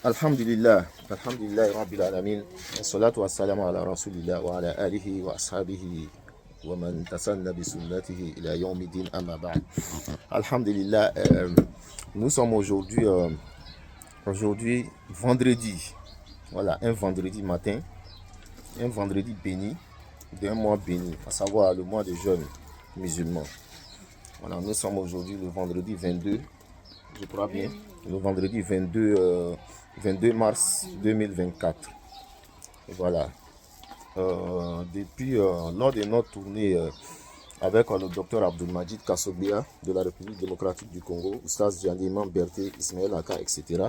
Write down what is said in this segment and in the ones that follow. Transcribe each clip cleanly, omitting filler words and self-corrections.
Alhamdulillah, Alhamdulillah Rabbil Alamin, salatu wassalamu ala Rasulillah wa ala alihi wa ashabihi wa man tasanna bi sunnatihi ila yawmiddin amma ba'd. Alhamdulillah, nous sommes aujourd'hui vendredi, voilà, un vendredi matin, un vendredi béni, d'un mois béni, à savoir le mois de jeûne musulman. Voilà, nous sommes aujourd'hui le vendredi 22, je crois bien, le vendredi 22 mars 2024. Et voilà. Depuis lors de notre tournée avec le docteur Abdulmajid Kassobia de la République démocratique du Congo, Oustaz Djandimam Berté, Ismaël Aka, etc.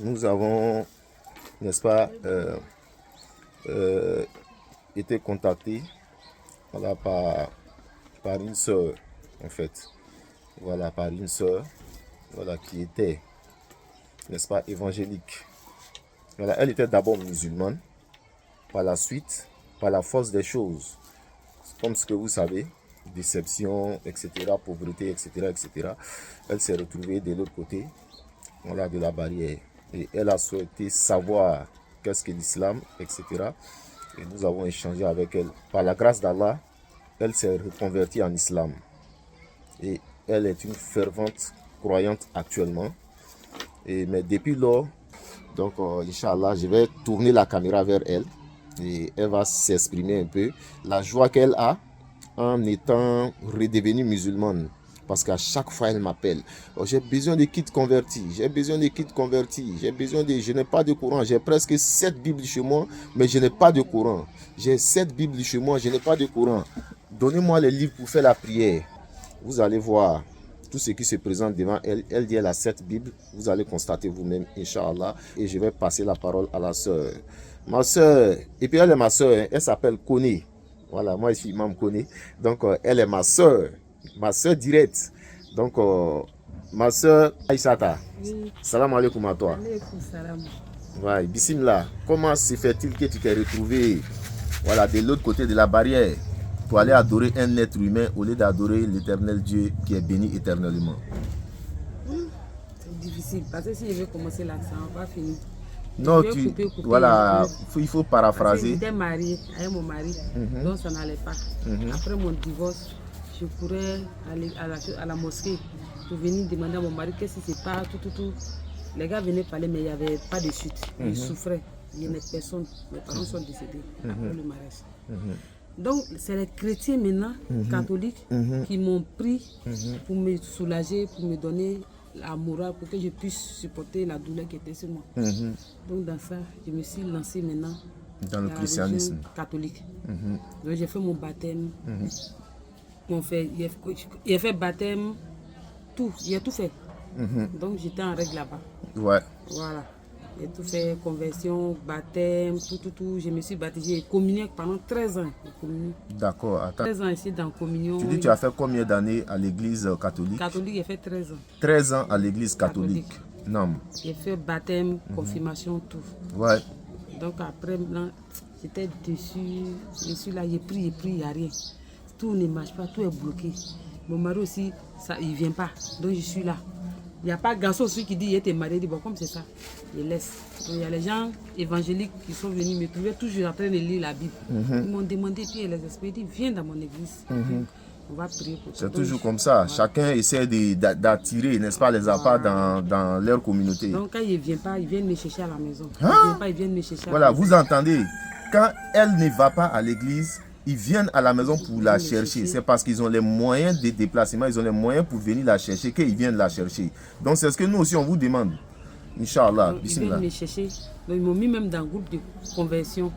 Nous avons, n'est-ce pas, été contactés, voilà, par une sœur, en fait. Voilà, par une sœur, voilà, qui était, n'est-ce pas, évangélique. Voilà, elle était d'abord musulmane, par la suite, par la force des choses, comme ce que vous savez, déception, etc., pauvreté, etc., etc., elle s'est retrouvée de l'autre côté, voilà, de la barrière. Et elle a souhaité savoir qu'est-ce que l'islam, etc. Et nous avons échangé avec elle. Par la grâce d'Allah, elle s'est reconvertie en islam. Et elle est une fervente croyante actuellement. Mais depuis lors, donc Inch'Allah, je vais tourner la caméra vers elle et elle va s'exprimer un peu la joie qu'elle a en étant redevenue musulmane. Parce qu'à chaque fois, elle m'appelle. Oh, j'ai besoin de kits convertis. J'ai besoin de kits convertis. J'ai besoin de... Je n'ai pas de Coran. J'ai presque 7 Bibles chez moi, mais je n'ai pas de Coran. J'ai 7 Bibles chez moi, je n'ai pas de Coran. Donnez-moi les livres pour faire la prière. Vous allez voir tout ce qui se présente devant elle. Elle dit elle a 7 Bibles. Vous allez constater vous-même, Inch'Allah. Et je vais passer la parole à la sœur. Ma sœur, et puis elle est ma sœur, elle s'appelle Koné. Voilà, moi je suis Imam Koné. Donc elle est ma sœur directe. Donc ma sœur Aïssata. Oui. Salam alaikum à toi. Alaikum salam. Ouais, bismillah. Comment se fait-il que tu t'es retrouvé, voilà, de l'autre côté de la barrière pour aller adorer un être humain au lieu d'adorer l'éternel Dieu qui est béni éternellement? C'est difficile parce que si je veux commencer là, ça va pas finir. Non, voilà, il faut paraphraser. J'étais mariée avec mon mari, donc ça n'allait pas. Après mon divorce, je courais aller à la mosquée pour venir demander à mon mari qu'est-ce qui se passe, tout. Les gars venaient parler, mais il n'y avait pas de suite. Ils souffraient. Il y avait personne. Mes parents sont décédés après le mariage. Donc, c'est les chrétiens maintenant, catholiques, qui m'ont pris pour me soulager, pour me donner la morale, pour que je puisse supporter la douleur qui était sur moi. Donc, dans ça, je me suis lancée maintenant dans le christianisme catholique. Donc, j'ai fait mon baptême. Il a fait baptême, tout. Il a tout fait. Donc, j'étais en règle là-bas. Ouais. Voilà. J'ai tout fait, conversion, baptême, tout. Je me suis baptisée et communié pendant 13 ans. D'accord. Attends. 13 ans ici dans communion. Tu dis tu as fait combien d'années à l'église catholique? Catholique, j'ai fait 13 ans. 13 ans à l'église catholique. Non. J'ai fait baptême, confirmation, tout. Ouais. Donc après, j'étais dessus. Je suis là, j'ai pris, il n'y a rien. Tout ne marche pas, tout est bloqué. Mon mari aussi, ça, il ne vient pas. Donc je suis là. Il n'y a pas de garçon aussi qui dit il était marié, dit bon comme c'est ça, il laisse. Donc il y a les gens évangéliques qui sont venus me trouver toujours en train de lire la Bible. Ils m'ont demandé, puis les esprits dit viens dans mon église. On va prier pour toi. C'est toujours comme ça. Chacun essaie d'attirer, n'est-ce pas, les appâts dans leur communauté. Donc quand il ne vient pas, ils viennent me chercher à la maison. Hein? Ils ne viennent pas, ils viennent me chercher voilà, vous entendez, quand elle ne va pas à l'église, ils viennent à la maison pour la chercher. C'est parce qu'ils ont les moyens de déplacement, ils ont les moyens pour venir la chercher, qu'ils viennent la chercher. Donc c'est ce que nous aussi on vous demande. Inch'Allah. Ils viennent me chercher. Donc ils m'ont mis même dans le groupe de conversion.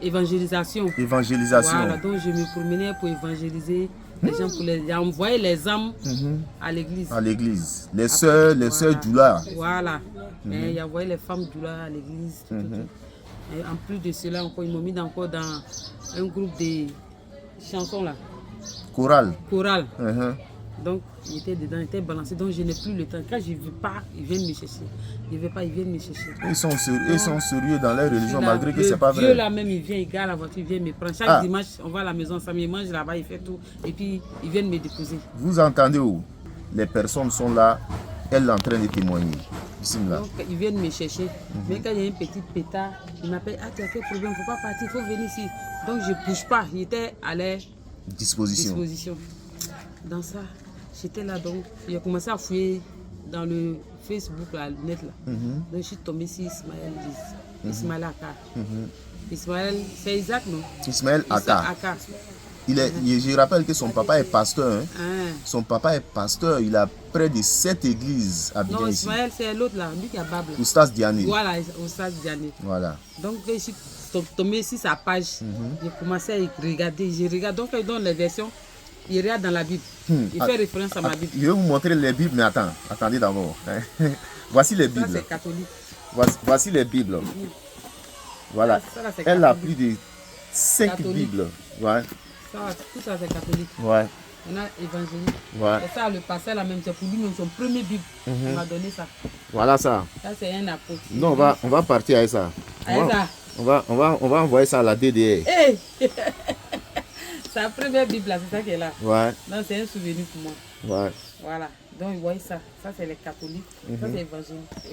Évangélisation. Voilà, donc je me promenais pour évangéliser les gens, pour envoyer les âmes à l'église. À l'église. Les sœurs Djoula. Voilà. Et envoyé les femmes Djoula à l'église. Et en plus de cela, encore, ils m'ont mis encore dans un groupe de chansons là. Chorale. Donc, il était dedans, il était balancé. Donc, je n'ai plus le temps. Quand je ne veux pas, ils viennent me chercher. Je ne veux pas, ils viennent me chercher. Ils sont sérieux dans leur religion, malgré que ce n'est pas vrai. Dieu là même, il vient, il garde la voiture, il vient me prendre. Chaque dimanche, on va à la maison, ça me mange là-bas, il fait tout. Et puis, ils viennent me déposer. Vous entendez où? les personnes sont là, elle est en train de témoigner. Bismillah. Donc, ils viennent me chercher. Mais quand il y a un petit pétard, il m'appelle, ah, tu as quel problème, il ne faut pas partir, il faut venir ici. Donc, je ne bouge pas, j'étais à leur Disposition. Dans ça, j'étais là, donc, j'ai commencé à fouiller dans le Facebook, là, le net, là. Donc, je suis tombée sur Ismaël, Ismaël Aka. Ismaël, c'est Isaac, non? Ismaël Aka. Je rappelle que son papa est pasteur. Hein. Son papa est pasteur. Il a près de 7 églises à Abidjan. Non, Ismaël, c'est l'autre là, lui qui a Bable. Oustaz Diané. Voilà, Oustaz Diané. Voilà. Donc, je suis tombé sur sa page. J'ai commencé à regarder. Je regarde. Donc, il donne les versions. Il regarde dans la Bible. Il fait référence à ma Bible. Je vais vous montrer les Bibles, mais attendez d'abord. Voici les Bibles. Ça, c'est catholique. Voici les Bibles. Voilà. Elle a plus de 5 catholique. Bibles. Ouais. Tout ça, c'est catholique. Ouais. On a évangélique. Ouais. Et ça, le pasteur là même, c'est pour lui-même son premier Bible. Il m'a donné ça. Voilà ça. Ça, c'est un apôtre. Non, on va partir avec ça. On va envoyer ça à la DDR. Hey! Sa première Bible là, c'est ça qui est là. Ouais. Donc, c'est un souvenir pour moi. Ouais. Voilà. Donc, vous voyez ça. Ça, c'est les catholiques. Ça, c'est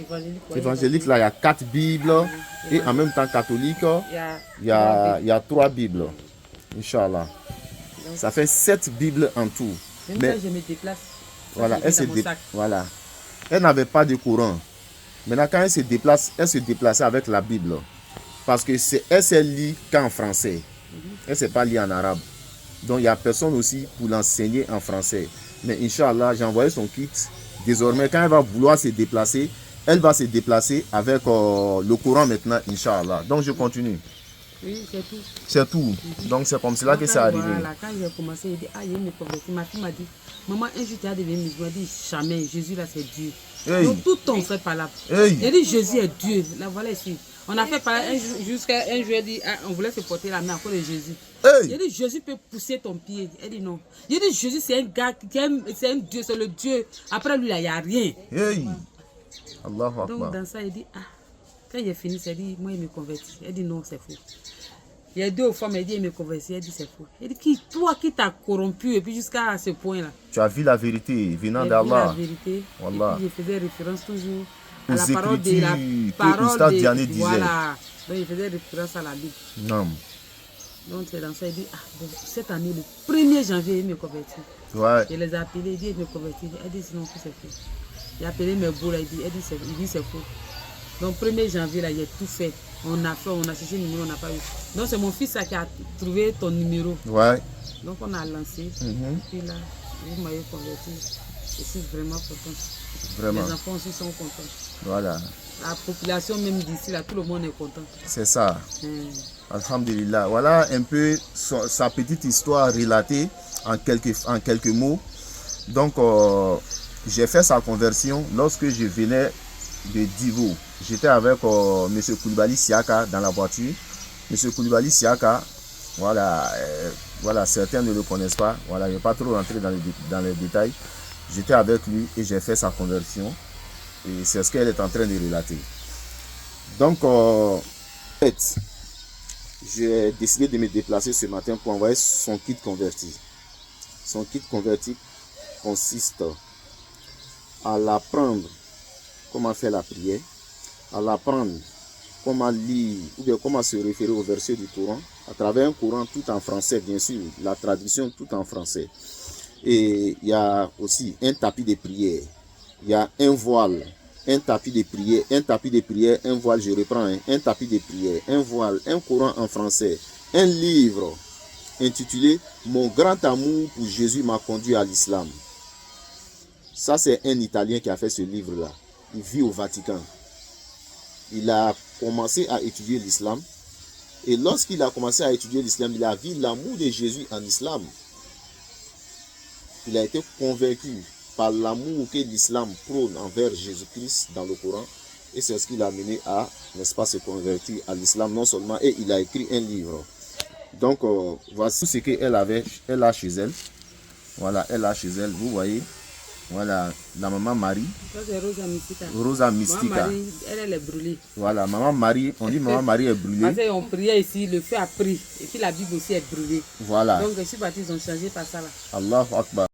évangélique. Évangélique, là, il y a 4 Bibles. Et en même temps, catholique, il y a 3 Bibles. Inch'Allah. Ça fait 7 Bibles en tout. Mais quand je me déplace, voilà, voilà. Elle n'avait pas de courant. Maintenant, quand elle se déplaçait avec la Bible. Parce que elle s'est lit qu'en français. Elle ne s'est pas lit en arabe. Donc, il n'y a personne aussi pour l'enseigner en français. Mais Inch'Allah, j'ai envoyé son kit. Désormais, quand elle va vouloir se déplacer, elle va se déplacer avec le courant maintenant, Inch'Allah. Donc, je continue. Oui, c'est tout. C'est tout. Donc, c'est comme cela que c'est arrivé. Voilà, quand j'ai commencé, il dit, ah, il y a une convertie. Ma fille m'a dit, maman, un jour tu as devenu musulman. Elle dit, jamais, Jésus là, c'est Dieu. Hey. Donc, tout on fait par là. Hey. Elle dit, Jésus est Dieu. Là, voilà ici. On a fait par là jusqu'à un jour, elle dit, ah, on voulait se porter la main à cause de Jésus. Hey. Il dit, Jésus peut pousser ton pied. Elle dit, non. Il dit, Jésus, c'est un gars, c'est un Dieu, c'est le Dieu. Après lui, là, il n'y a rien. Hey. Allahu Akbar. Donc, dans ça, il dit, ah, quand il a fini, elle dit, moi, il me convertit. Elle dit, non, c'est faux. Il y a 2 femmes, elle dit, il me convertit. Elle dit, c'est faux. Elle dit, toi qui t'as corrompu, et puis jusqu'à ce point-là. Tu as vu la vérité venant d'Allah. La vérité. Voilà. Et puis, je faisais référence toujours à aux la parole de la parole de disait. Voilà. Donc, il faisait référence à la Bible. Non. Donc, c'est dans ça, il dit, ah, bon, cette année, le 1er janvier, il me convertit. Ouais. Je les ai appelés, il dit, il me convertit. Elle dit, sinon, c'est faux. J'ai appelé mes beaux là, il dit, c'est faux. Donc, 1er janvier, là, il a tout fait. On a cherché le numéro, on n'a pas eu. Donc, c'est mon fils là, qui a trouvé ton numéro. Ouais. Donc, on a lancé. Et puis là, vous m'avez converti. Je suis vraiment content. Vraiment. Les enfants aussi sont contents. Voilà. La population même d'ici, là, tout le monde est content. C'est ça. Alhamdulillah. Voilà un peu sa petite histoire relatée en quelques mots. Donc, j'ai fait sa conversion lorsque je venais de Divo. J'étais avec M. Koulibaly Siaka dans la voiture. M. Koulibaly Siaka, voilà, certains ne le connaissent pas. Voilà, je ne vais pas trop rentrer dans les détails. J'étais avec lui et j'ai fait sa conversion. Et c'est ce qu'elle est en train de relater. Donc, en fait, j'ai décidé de me déplacer ce matin pour envoyer son kit converti. Son kit converti consiste à l'apprendre comment faire la prière, à l'apprendre comment lire ou bien comment se référer au verset du Coran à travers un Coran tout en français, bien sûr, la traduction tout en français. Et il y a aussi un tapis de prière, il y a un voile, un tapis de prière, un voile, je reprends, un tapis de prière, un voile, un Coran en français, un livre intitulé « Mon grand amour pour Jésus m'a conduit à l'islam ». Ça, c'est un Italien qui a fait ce livre-là. Il vit au Vatican. Il a commencé à étudier l'islam. Et lorsqu'il a commencé à étudier l'islam, il a vu l'amour de Jésus en islam. Il a été convaincu par l'amour que l'islam prône envers Jésus-Christ dans le Coran. Et c'est ce qui l'a amené à, n'est-ce pas, se convertir à l'islam non seulement. Et il a écrit un livre. Donc, voici ce qu'elle a chez elle. Voilà, elle a chez elle, vous voyez. Voilà, la maman Marie. Ça, c'est Rosa Mystica. Rosa Mystica. Maman Marie, elle est brûlée. Voilà, maman Marie, on dit maman Marie est brûlée. Parce qu'on priait ici, le feu a pris. Et puis la Bible aussi est brûlée. Voilà. Donc, je suis parti, ils ont changé par ça là. Allahu Akbar.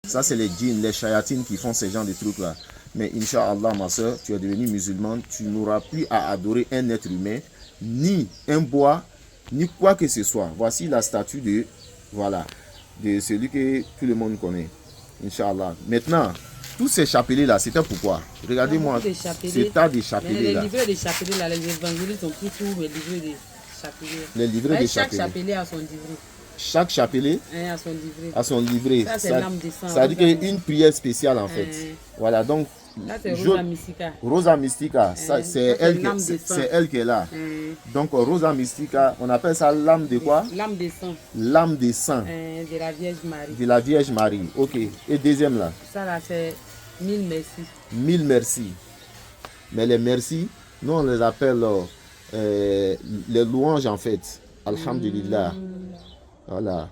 Ça, c'est les djinns, les shayatines qui font ce genre de trucs-là. Mais Inch'Allah, ma soeur, tu es devenue musulmane, tu n'auras plus à adorer un être humain, ni un bois, ni quoi que ce soit. Voici la statue de, voilà, de celui que tout le monde connaît. Inch'Allah. Maintenant, tous ces chapelets-là, c'était pourquoi? Regardez-moi ce tas de chapelets-là. Les livrets des chapelets-là, les évangiles sont pris tous les livrets des chapelets. Les livrets des chaque chapelets. chapelet a son livret. Chaque chapelet A son livret. a son livret. Ça, c'est l'âme des saints. Ça veut dire qu'une prière spéciale, en fait. Voilà, donc... Là, c'est Rosa Mystica. Rosa Mystica, c'est elle qui est là. Donc, Rosa Mystica, on appelle ça l'âme de quoi? L'âme des saints. L'âme des saints. De la Vierge Marie. De la Vierge Marie, ok. Et deuxième là? Ça, là, c'est 1000 merci. 1000 merci. Mais les merci, nous, on les appelle les louanges, en fait. Alhamdulillah. Voilà.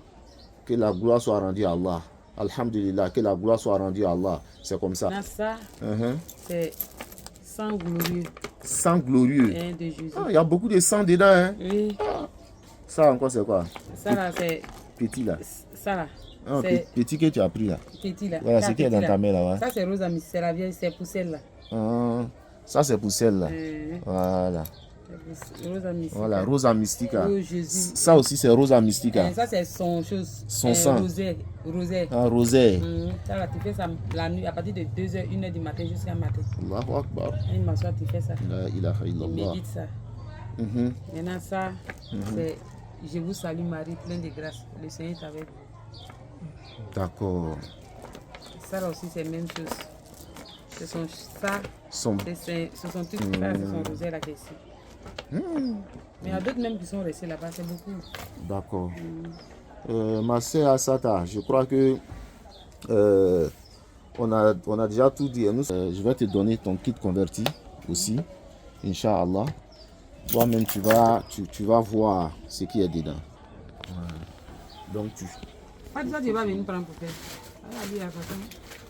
Que la gloire soit rendue à Allah. Alhamdulillah, que la gloire soit rendue à Allah. C'est comme ça. Là, ça, c'est sang glorieux. Sang glorieux. De Jésus. Ah, il y a beaucoup de sang dedans. Hein? Oui. Ça encore, c'est quoi? Ça là, c'est... Petit là. Ça là. Ah, petit que tu as pris là. Petit là. Voilà, ce qui est dans ta main là. Ouais. Ça, c'est Rosa Mystica, c'est la vieille, c'est pour celle-là. Ah, ça, c'est pour celle-là. Voilà. Rosa Mystica. Voilà, Rosa Mystica. Oh, Jésus. Ça aussi, c'est Rosa Mystica. Ça, c'est son chose. Son sang. Rosé. Ah, rosé. Ça, là, tu fais ça la nuit, à partir de 2h, 1h du matin jusqu'à matin. Allahu Akbar. Et il m'assoit, tu fais ça. La ilaha Il illallah. médite ça. Maintenant, ça, c'est Je vous salue Marie, pleine de grâce. Le Seigneur est avec vous. D'accord. Ça là aussi, c'est la même chose. Ce sont ça. Ce sont toutes ça, ce sont rosés là ici. Mais il y a d'autres même qui sont restés là-bas, c'est beaucoup. D'accord. Ma sœur Asata, je crois que on a déjà tout dit. Je vais te donner ton kit converti aussi, Inch'Allah. Toi-même, tu vas voir ce qui est dedans. Voilà. Donc, Pas de ça, tu vas venir prendre pour faire.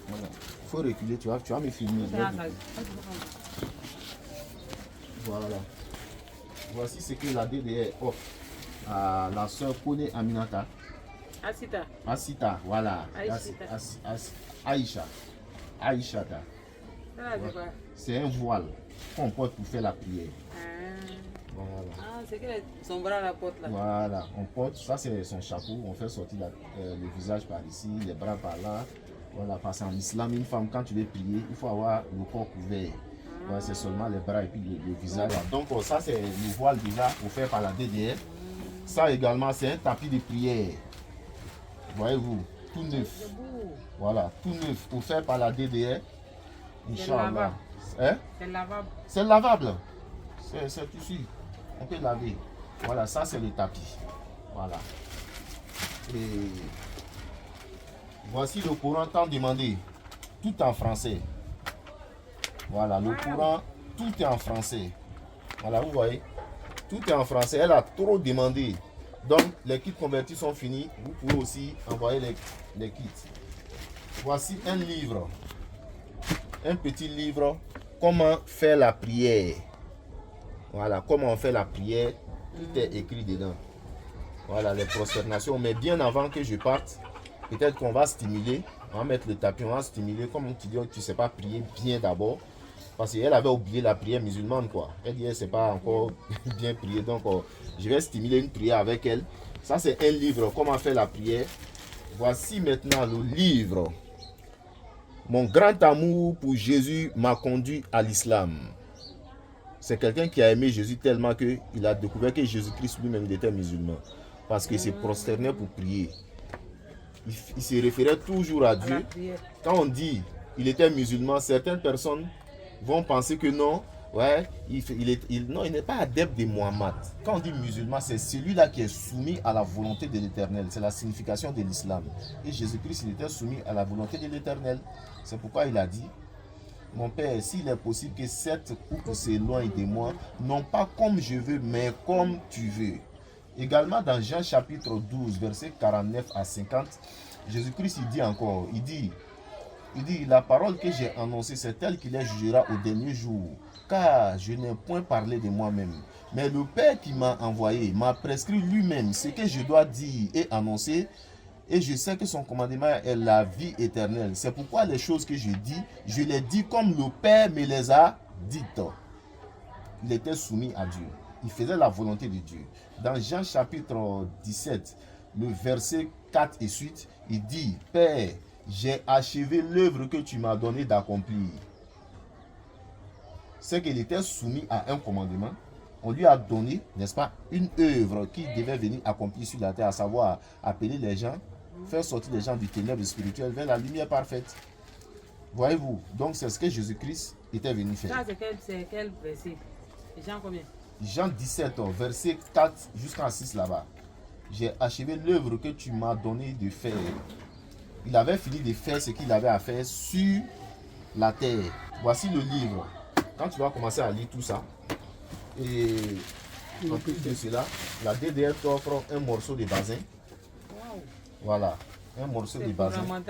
Voilà. Il faut reculer, tu vas me filmer. Voilà. Voici ce que la DDR offre à la soeur Kone Aminata. Asita, voilà. Aïcha. Aïchata. C'est un voile qu'on porte pour faire la prière. Voilà. Ah, c'est que son bras la porte là. Voilà, on porte, ça c'est son chapeau, on fait sortir le visage par ici, les bras par là. Voilà, parce qu'en islam, une femme, quand tu veux prier, il faut avoir le corps couvert. Ouais, c'est seulement les bras et puis le visage. Donc ça c'est le voile déjà offert par la DDR. Ça également c'est un tapis de prière. Voyez-vous, tout neuf. Voilà, tout neuf, offert par la DDR. Inch'Allah. C'est lavable. C'est lavable. C'est ici. On peut laver. Voilà, ça c'est le tapis. Voilà. Et voici le Coran tant demandé. Tout en français. Voilà, le Coran, tout est en français. Voilà, vous voyez. Tout est en français. Elle a trop demandé. Donc, les kits convertis sont finis. Vous pouvez aussi envoyer les kits. Voici un livre. Un petit livre. Comment faire la prière. Voilà, comment on fait la prière. Tout est écrit dedans. Voilà, les prosternations. Mais bien avant que je parte, peut-être qu'on va stimuler. On va mettre le tapis, on va stimuler. Comme tu dis, tu ne sais pas prier bien d'abord. Parce qu'elle avait oublié la prière musulmane, quoi. Elle dit, elle ne sait pas encore bien prier. Donc, je vais stimuler une prière avec elle. Ça, c'est un livre, comment faire la prière. Voici maintenant le livre. Mon grand amour pour Jésus m'a conduit à l'islam. C'est quelqu'un qui a aimé Jésus tellement qu'il a découvert que Jésus-Christ lui-même était musulman. Parce qu'il s'est prosterné pour prier. Il se référait toujours à Dieu. Quand on dit il était musulman, certaines personnes vont penser que non, ouais, non, il n'est pas adepte de Mohammed. Quand on dit musulman, c'est celui-là qui est soumis à la volonté de l'Éternel. C'est la signification de l'islam. Et Jésus-Christ, il était soumis à la volonté de l'Éternel. C'est pourquoi il a dit, mon Père, s'il est possible que cette coupe s'éloigne de moi, non pas comme je veux, mais comme tu veux. Également dans Jean chapitre 12, versets 49 à 50, Jésus-Christ il dit encore, il dit, la parole que j'ai annoncée, c'est elle qui les jugera au dernier jour, car je n'ai point parlé de moi-même. Mais le Père qui m'a envoyé m'a prescrit lui-même ce que je dois dire et annoncer. Et je sais que son commandement est la vie éternelle. C'est pourquoi les choses que je dis, je les dis comme le Père me les a dites. Il était soumis à Dieu. Il faisait la volonté de Dieu. Dans Jean chapitre 17, le verset 4 et suite, il dit, Père, j'ai achevé l'œuvre que tu m'as donné d'accomplir. C'est qu'il était soumis à un commandement. On lui a donné, n'est-ce pas, une œuvre qui devait venir accomplir sur la terre, à savoir appeler les gens, faire sortir les gens du ténèbre spirituel vers la lumière parfaite. Voyez-vous, donc c'est ce que Jésus-Christ était venu faire. Ça, c'est quel verset? Jean combien? Jean 17, verset 4 jusqu'à 6 là-bas. J'ai achevé l'œuvre que tu m'as donné de faire. Il avait fini de faire ce qu'il avait à faire sur la terre. Voici le livre. Quand tu vas commencer à lire tout ça, et en plus de cela, la DDR t'offre un morceau de basin. Wow. Voilà, un morceau de basin. Ouais.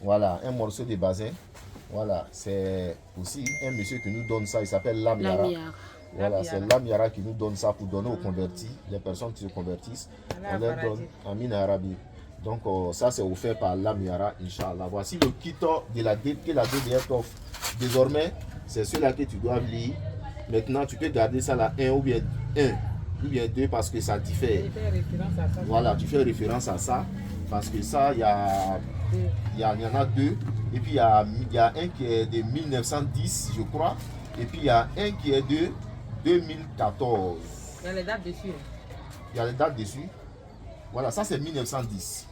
Voilà, un morceau de basin. Voilà, c'est aussi un monsieur qui nous donne ça, il s'appelle Lamiara. Voilà, c'est Lamiara qui nous donne ça pour donner aux convertis, les personnes qui se convertissent. On leur donne Amin Arabi. Donc, ça c'est offert par Lamiara, Inch'Allah. Voici le kit de la DDR t'offre. Désormais, c'est celui-là que tu dois lire. Maintenant, tu peux garder ça là, 1 ou bien 2 parce que ça diffère. Voilà, tu fais référence à ça parce que ça, il y en a 2. Et puis, il y a un qui est de 1910, je crois. Et puis, il y a un qui est de 2014. Il y a les dates dessus. Il y a les dates dessus. Voilà, ça c'est 1910.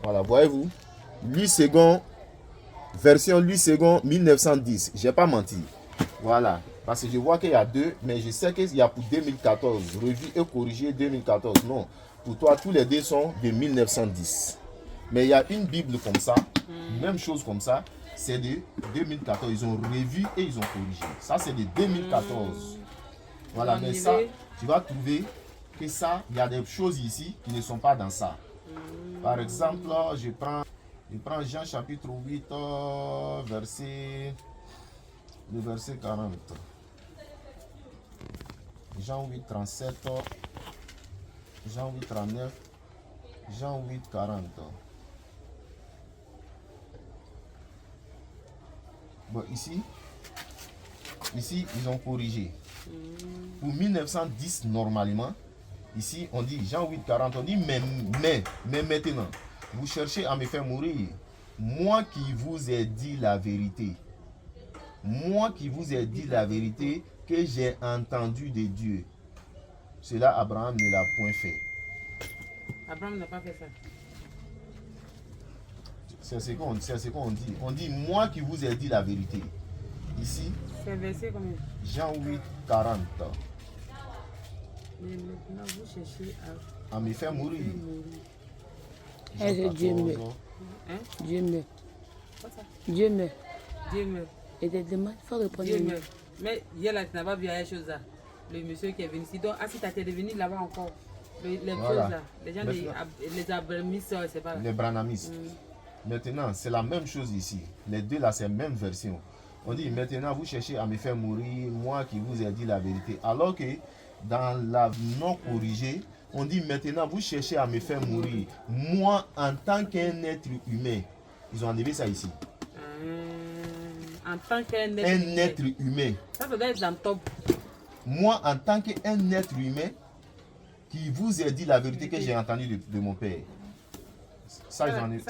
Voilà, voyez-vous. 8 secondes, version 8 secondes 1910. Je n'ai pas menti. Voilà. Parce que je vois qu'il y a 2, mais je sais qu'il y a pour 2014. Revue et corrigé 2014. Non. Pour toi, tous les 2 sont de 1910. Mais il y a une Bible comme ça, même chose comme ça, c'est de 2014. Ils ont revu et ils ont corrigé. Ça, c'est de 2014. Voilà, mais ça, tu vas trouver que ça, il y a des choses ici qui ne sont pas dans ça. Par exemple, je prends Jean chapitre 8, le verset 40. Jean 8, 37. Jean 8, 39. Jean 8, 40. Bon, ici, ils ont corrigé. Pour 1910, normalement, ici, on dit Jean 8, 40, on dit mais maintenant, vous cherchez à me faire mourir. Moi qui vous ai dit la vérité. Moi qui vous ai dit la vérité que j'ai entendu de Dieu. Cela, Abraham ne l'a point fait. Abraham n'a pas fait ça. C'est ce qu'on dit. On dit, moi qui vous ai dit la vérité. Ici, c'est verset combien? Jean 8, 40. Mais maintenant, vous cherchez à me faire mourir. Dieu meurt. Hein? Dieu meurt. Quoi ça? Dieu meurt. Dieu meurt. Et des demandes, il faut répondre. Dieu meurt. Mais hier là, tu n'as pas vu la chose là. Le monsieur qui est venu ici. Donc, si tu es venu là-bas encore. Les voilà. choses là. Les gens, les abramistes, c'est pas là. Les branamistes. Maintenant, c'est la même chose ici. Les deux là, c'est la même version. On dit, maintenant, vous cherchez à me faire mourir, moi qui vous ai dit la vérité. Alors que dans la non corrigée, on dit, maintenant, vous cherchez à me faire mourir, moi en tant qu'un être humain. Ils ont enlevé ça ici. En tant qu'un être humain. Ça doit être dans top. Moi, en tant qu'un être humain, qui vous ai dit la vérité que j'ai entendue de mon père. Ça, ils ont enlevé.